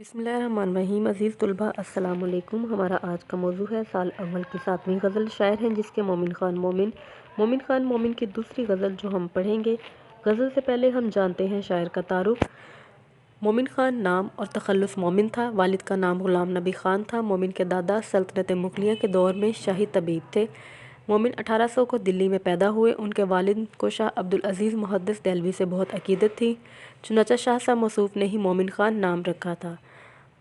बिस्मिल्लाहिर्रहमानिर्रहीम। अज़ीज़ तलबा अस्सलाम वालेकुम। हमारा आज का मौजू है साल अव्वल की 7वीं गज़ल। शायर हैं जिसके मोमिन खान मोमिन की दूसरी गज़ल जो हम पढ़ेंगे। गज़ल से पहले हम जानते हैं शायर का तारुफ। मोमिन खान नाम और तखल्लुस मोमिन था। वालिद का नाम ग़ुलाम नबी खान था। मोमिन के दादा सल्तनत मुग़लिया के दौर में शाही तबीब थे। मोमिन 1800 को दिल्ली में पैदा हुए। उनके वालिद को शाह अब्दुल अज़ीज़ मुहद्दिस देहलवी से बहुत अकीदत थी। चुनांचे शाह साहब मौसूफ़ ने ही मोमिन खान नाम रखा था।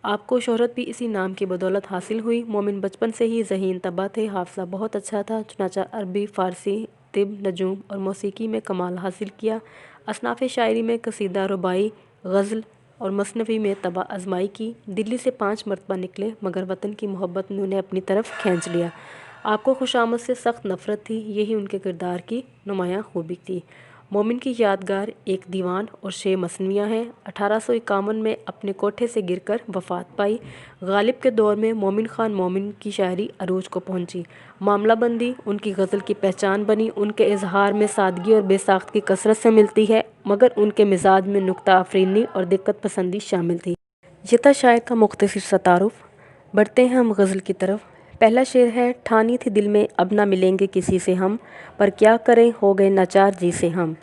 आपको शोहरत भी इसी नाम की बदौलत हासिल हुई। मोमिन बचपन से ही ज़हीन तबा थे। हाफ़िज़ा बहुत अच्छा था। चुनांचे अरबी, फ़ारसी, तिब, नजूम और मौसीकी में कमाल हासिल किया। असनाफ़ शायरी में कसीदा, रुबाई, गज़ल और मसनवी में तबा आज़माई की। दिल्ली से 5 मरतबा निकले मगर वतन की मोहब्बत ने उन्हें अपनी तरफ खींच लिया। आपको खुशामद से सख्त नफ़रत थी। यही उनके किरदार की नुमायाँ खूबी थी। मोमिन की यादगार एक दीवान और 6 मसनवियाँ हैं। 1851 में अपने कोठे से गिरकर वफ़ात पाई। गालिब के दौर में मोमिन खान मोमिन की शायरी अरूज को पहुंची। मामला बंदी उनकी गज़ल की पहचान बनी। उनके इजहार में सादगी और बेसाख्त की कसरत से मिलती है मगर उनके मिजाज में नुक्ता आफरीनी और दिक्कत पसंदी शामिल थी। ये था शायर का मुख्तसर सा तारुफ। बढ़ते हैं हम गज़ल की तरफ। पहला शेर है, ठानी थी दिल में अब ना मिलेंगे किसी से हम, पर क्या करें हो गए नाचार जी से हम।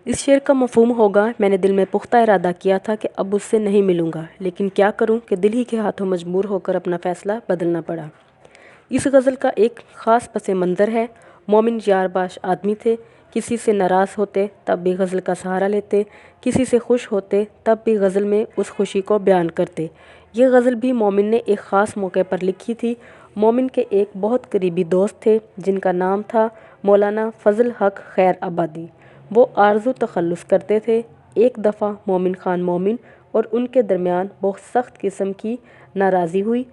इस शेर का मफहूम होगा, मैंने दिल में पुख्ता इरादा किया था कि अब उससे नहीं मिलूँगा, लेकिन क्या करूँ कि दिल ही के हाथों मजबूर होकर अपना फ़ैसला बदलना पड़ा। इस गज़ल का एक ख़ास पस मंज़र है। मोमिन यारबाश आदमी थे। किसी से नाराज़ होते तब भी गज़ल का सहारा लेते, किसी से खुश होते तब भी गज़ल में उस खुशी को बयान करते। ये गज़ल भी मोमिन ने एक ख़ास मौके पर लिखी थी। मोमिन के एक बहुत करीबी दोस्त थे जिनका नाम था मौलाना फ़ज़ल हक खैर आबादी। वो आरज़ू तखल्लुस करते थे। एक दफ़ा मोमिन खान मोमिन और उनके दरमियान बहुत सख्त किस्म की नाराज़ी हुई।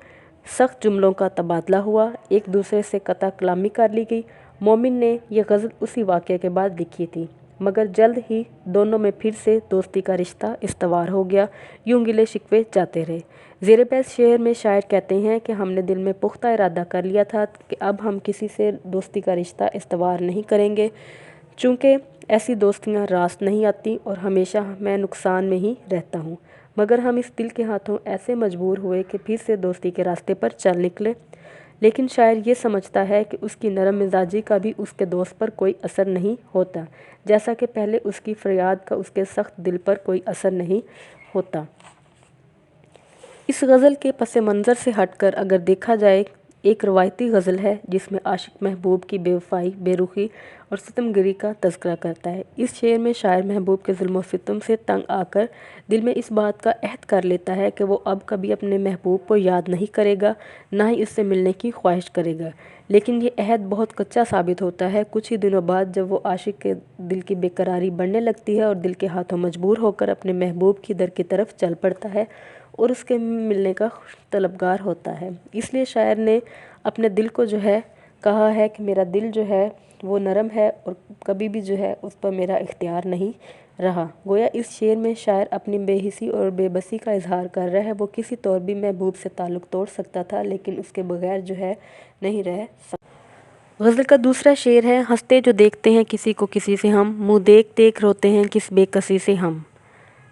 सख्त जुमलों का तबादला हुआ। एक दूसरे से कता कलामी कर ली गई। मोमिन ने यह गज़ल उसी वाक़ये के बाद लिखी थी मगर जल्द ही दोनों में फिर से दोस्ती का रिश्ता इस्तवार हो गया। यूं गिले शिकवे जाते रहे। ज़ेर बहस शेर में शायर कहते हैं कि हमने दिल में पुख्ता इरादा कर लिया था कि अब हम किसी से दोस्ती का रिश्ता इस्तवार नहीं करेंगे, चूँकि ऐसी दोस्तियाँ रास्त नहीं आती और हमेशा मैं नुकसान में ही रहता हूँ। मगर हम इस दिल के हाथों ऐसे मजबूर हुए कि फिर से दोस्ती के रास्ते पर चल निकले। लेकिन शायर ये समझता है कि उसकी नरम मिजाजी का भी उसके दोस्त पर कोई असर नहीं होता, जैसा कि पहले उसकी फरियाद का उसके सख्त दिल पर कोई असर नहीं होता। इस गज़ल के पस मंज़र से हटकर अगर देखा जाए, एक रवायती गज़ल है जिसमें आशिक महबूब की बेवफाई, बेरुखी और सितमगिरी का तज़किरा करता है। इस शेर में शायर महबूब के ज़ुल्म व सितम से तंग आकर दिल में इस बात का अहद कर लेता है कि वो अब कभी अपने महबूब को याद नहीं करेगा, ना ही उससे मिलने की ख्वाहिश करेगा। लेकिन ये अहद बहुत कच्चा साबित होता है। कुछ ही दिनों बाद जब वो आशिक के दिल की बेकरारी बढ़ने लगती है और दिल के हाथों मजबूर होकर अपने महबूब की दर की तरफ चल पड़ता है और उसके मिलने का तलबगार होता है। इसलिए शायर ने अपने दिल को जो है कहा है कि मेरा दिल जो है वो नरम है और कभी भी जो है उस पर मेरा इख्तियार नहीं रहा। गोया इस शेर में शायर अपनी बेहिसी और बेबसी का इजहार कर रहा है। वो किसी तौर भी महबूब से ताल्लुक़ तोड़ सकता था लेकिन उसके बगैर जो है नहीं रह सकता। गज़ल का दूसरा शेर है, हंसते जो देखते हैं किसी को किसी से हम, मुँह देख देख रोते हैं किस बेकसी से हम।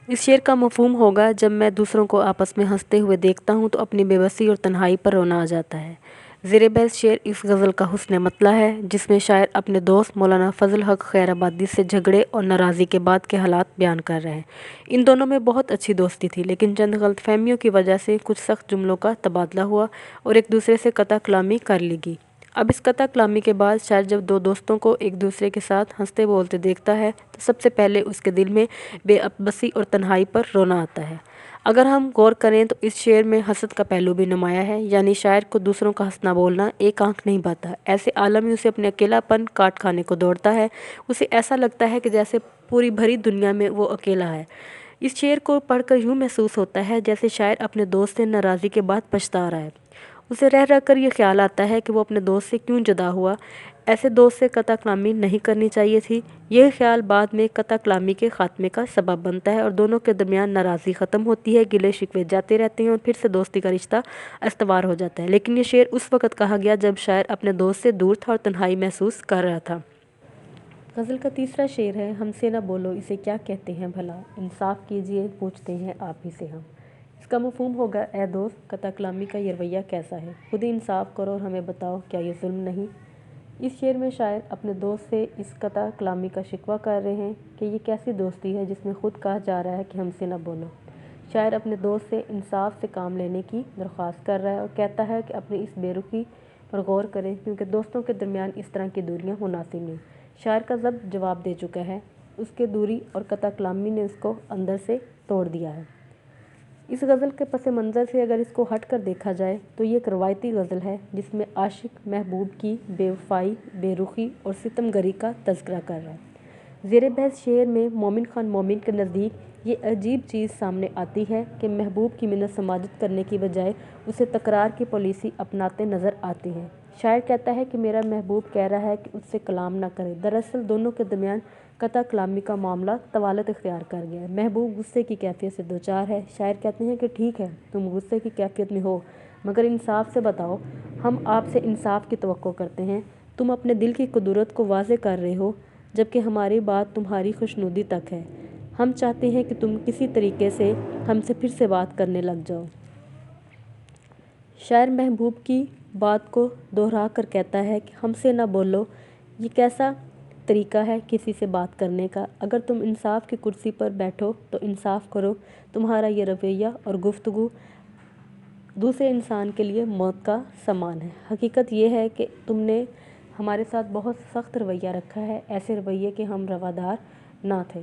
इस शेर का मफहूम होगा, जब मैं दूसरों को आपस में हंसते हुए देखता हूँ तो अपनी बेबसी और तन्हाई पर रोना आ जाता है। ज़ेर बहस शेर इस गज़ल का हुस्न मतला है जिसमें शायर अपने दोस्त मौलाना फ़ज़ल हक खैर आबादी से झगड़े और नाराज़गी के बाद के हालात बयान कर रहे हैं। इन दोनों में बहुत अच्छी दोस्ती थी लेकिन चंद गलतफहमियों की वजह से कुछ सख्त जुमलों का तबादला हुआ और एक दूसरे से कता कलामी कर ली गई। अब इस कता कलामी के बाद शायर जब दो दोस्तों को एक दूसरे के साथ हंसते बोलते देखता है तो सबसे पहले उसके दिल में बेबसी और तन्हाई पर रोना आता है। अगर हम गौर करें तो इस शेर में हसद का पहलू भी नुमाया है, यानी शायर को दूसरों का हंसना बोलना एक आंख नहीं पाता। ऐसे आलम में उसे अपने अकेलापन काट खाने को दौड़ता है। उसे ऐसा लगता है कि जैसे पूरी भरी दुनिया में वो अकेला है। इस शेर को पढ़कर यूँ महसूस होता है जैसे शायर अपने दोस्त से नाराज़गी के बाद पछता रहा है। उसे रह रह कर ये ख्याल आता है कि वो अपने दोस्त से क्यों जुदा हुआ। ऐसे दोस्त से कता कलामी नहीं करनी चाहिए थी। यह ख्याल बाद में कता कलामी के ख़ात्मे का सबब बनता है और दोनों के दरमियान नाराज़गी ख़त्म होती है, गिले शिकवे जाते रहते हैं और फिर से दोस्ती का रिश्ता इस्तवार हो जाता है। लेकिन ये शेर उस वक़्त कहा गया जब शायर अपने दोस्त से दूर था और तन्हाई महसूस कर रहा था। गज़ल का तीसरा शेर है, हमसे ना बोलो इसे क्या कहते हैं भला, इंसाफ कीजिए पूछते हैं आप ही से हम। इस اس کا مفہوم ہوگا اے دوست قطع کلامی کا یہ رویہ کیسا ہے، خود ہی انصاف کرو اور ہمیں بتاؤ کیا یہ ظلم نہیں۔ اس شعر میں شاعر اپنے دوست سے اس قطع کلامی کا شکوہ کر رہے ہیں کہ یہ کیسی دوستی ہے جس میں خود کہا جا رہا ہے کہ ہم سے نہ بولو۔ شاعر اپنے دوست سے انصاف سے کام لینے کی درخواست کر رہا ہے اور کہتا ہے کہ اپنی اس بے رخی پر غور کریں کیونکہ دوستوں کے درمیان اس طرح کی دوریاں مناسب نہیں۔ شاعر کا ضبط جواب دے چکا ہے، اس کے دوری اور قطع کلامی نے اس کو اندر سے توڑ دیا ہے۔ اس غزل کے پس منظر سے اگر اس کو ہٹ کر دیکھا جائے تو یہ ایک روایتی غزل ہے جس میں عاشق محبوب کی بے وفائی، بے رخی اور ستم گری کا تذکرہ کر رہا ہے۔ زیر بحث شعر میں مومن خان مومن کے نزدیک یہ عجیب چیز سامنے آتی ہے کہ محبوب کی منت سماجت کرنے کی بجائے اسے تکرار کی پالیسی اپناتے نظر آتی ہے۔ شاعر کہتا ہے کہ میرا محبوب کہہ رہا ہے کہ اس سے کلام نہ کرے، دراصل دونوں کے درمیان قطع کلامی کا معاملہ طوالت اختیار کر گیا ہے۔ محبوب غصے کی کیفیت سے دوچار ہے۔ شاعر کہتے ہیں کہ ٹھیک ہے تم غصے کی کیفیت میں ہو مگر انصاف سے بتاؤ، ہم آپ سے انصاف کی توقع کرتے ہیں۔ تم اپنے دل کی قدرت کو واضح کر رہے ہو جبکہ ہماری بات تمہاری خوشنودی تک ہے۔ ہم چاہتے ہیں کہ تم کسی طریقے سے ہم سے پھر سے بات کرنے لگ جاؤ۔ شاعر محبوب کی بات کو دہرا کر کہتا ہے کہ ہم سے نہ بولو، یہ کیسا طریقہ ہے کسی سے بات کرنے کا؟ اگر تم انصاف کی کرسی پر بیٹھو تو انصاف کرو۔ تمہارا یہ رویہ اور گفتگو دوسرے انسان کے لیے موت کا سامان ہے۔ حقیقت یہ ہے کہ تم نے ہمارے ساتھ بہت سخت رویہ رکھا ہے، ایسے رویے کے ہم روادار نہ تھے۔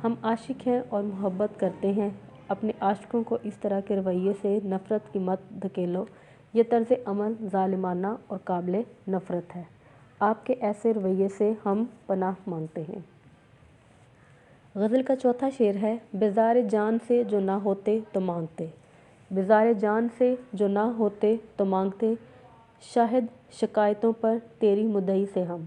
ہم عاشق ہیں اور محبت کرتے ہیں، اپنے عاشقوں کو اس طرح کے رویے سے نفرت کی مت دھکیلو، یہ طرز عمل ظالمانہ اور قابل نفرت ہے۔ آپ کے ایسے رویے سے ہم پناہ مانگتے ہیں۔ غزل کا چوتھا شعر ہے، بیزار جان سے جو نہ ہوتے تو مانگتے۔ بیزار جان سے جو نہ ہوتے تو مانگتے، شاہد شکایتوں پر تیری مدعی سے ہم۔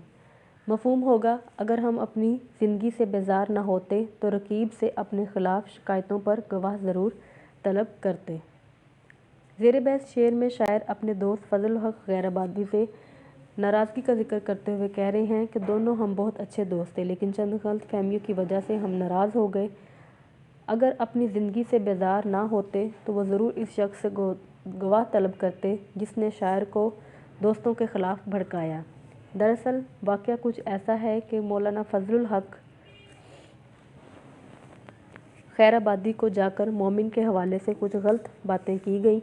مفہوم ہوگا اگر ہم اپنی زندگی سے بیزار نہ ہوتے تو رقیب سے اپنے خلاف شکایتوں پر گواہ ضرور طلب کرتے۔ زیر بحث شعر میں شاعر اپنے دوست فضل الحق غیر آبادی سے ناراضگی کا ذکر کرتے ہوئے کہہ رہے ہیں کہ دونوں ہم بہت اچھے دوست تھے لیکن چند غلط فہمیوں کی وجہ سے ہم ناراض ہو گئے۔ اگر اپنی زندگی سے بیزار نہ ہوتے تو وہ ضرور اس شخص سے گواہ طلب کرتے جس نے شاعر کو دوستوں کے خلاف بھڑکایا۔ دراصل واقعہ کچھ ایسا ہے کہ مولانا فضل الحق خیر آبادی کو جا کر مومن کے حوالے سے کچھ غلط باتیں کی گئیں۔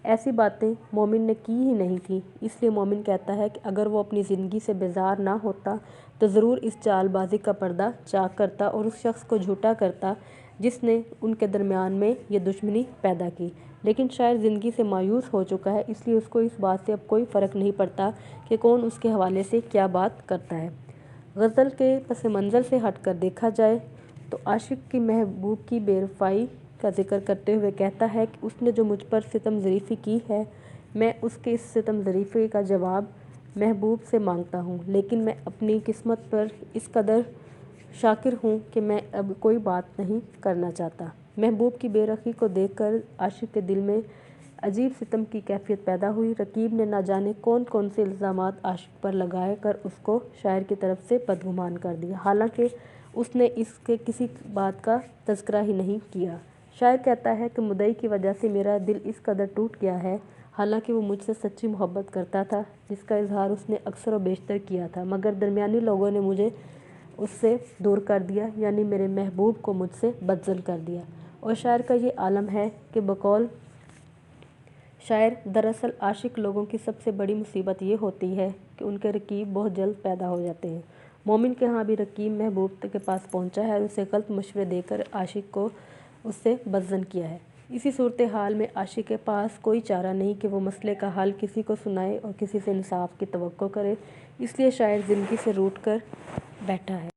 ایسی باتیں مومن نے کی ہی نہیں تھیں، اس لیے مومن کہتا ہے کہ اگر وہ اپنی زندگی سے بیزار نہ ہوتا تو ضرور اس چال بازی کا پردہ چاک کرتا اور اس شخص کو جھوٹا کرتا جس نے ان کے درمیان میں یہ دشمنی پیدا کی۔ لیکن شاعر زندگی سے مایوس ہو چکا ہے، اس لیے اس کو اس بات سے اب کوئی فرق نہیں پڑتا کہ کون اس کے حوالے سے کیا بات کرتا ہے۔ غزل کے پس منظر سے ہٹ کر دیکھا جائے تو عاشق کی محبوب کی بے وفائی کا ذکر کرتے ہوئے کہتا ہے کہ اس نے جو مجھ پر ستم ظریفی کی ہے، میں اس کے اس ستم ظریفی کا جواب محبوب سے مانگتا ہوں، لیکن میں اپنی قسمت پر اس قدر شاکر ہوں کہ میں اب کوئی بات نہیں کرنا چاہتا۔ محبوب کی بے رخی کو دیکھ کر عاشق کے دل میں عجیب ستم کی کیفیت پیدا ہوئی۔ رقیب نے نہ جانے کون کون سے الزامات عاشق پر لگا کر اس کو شاعر کی طرف سے بدگمان کر دیا، حالانکہ اس نے اس کے کسی بات کا تذکرہ ہی نہیں کیا۔ شاعر کہتا ہے کہ مدعی کی وجہ سے میرا دل اس قدر ٹوٹ گیا ہے، حالانکہ وہ مجھ سے سچی محبت کرتا تھا جس کا اظہار اس نے اکثر و بیشتر کیا تھا، مگر درمیانی لوگوں نے مجھے اس سے دور کر دیا، یعنی میرے محبوب کو مجھ سے بدظن کر دیا۔ اور شاعر کا یہ عالم ہے کہ بقول شاعر دراصل عاشق لوگوں کی سب سے بڑی مصیبت یہ ہوتی ہے کہ ان کے رقیب بہت جلد پیدا ہو جاتے ہیں۔ مومن کے ہاں بھی رقیب محبوب کے پاس پہنچا ہے اور اسے غلط مشورے دے کر عاشق کو اس سے بدظن کیا ہے۔ اسی صورتحال میں عاشق کے پاس کوئی چارہ نہیں کہ وہ مسئلے کا حل کسی کو سنائے اور کسی سے انصاف کی توقع کرے، اس لیے شاعر زندگی سے روٹھ کر بیٹھا ہے۔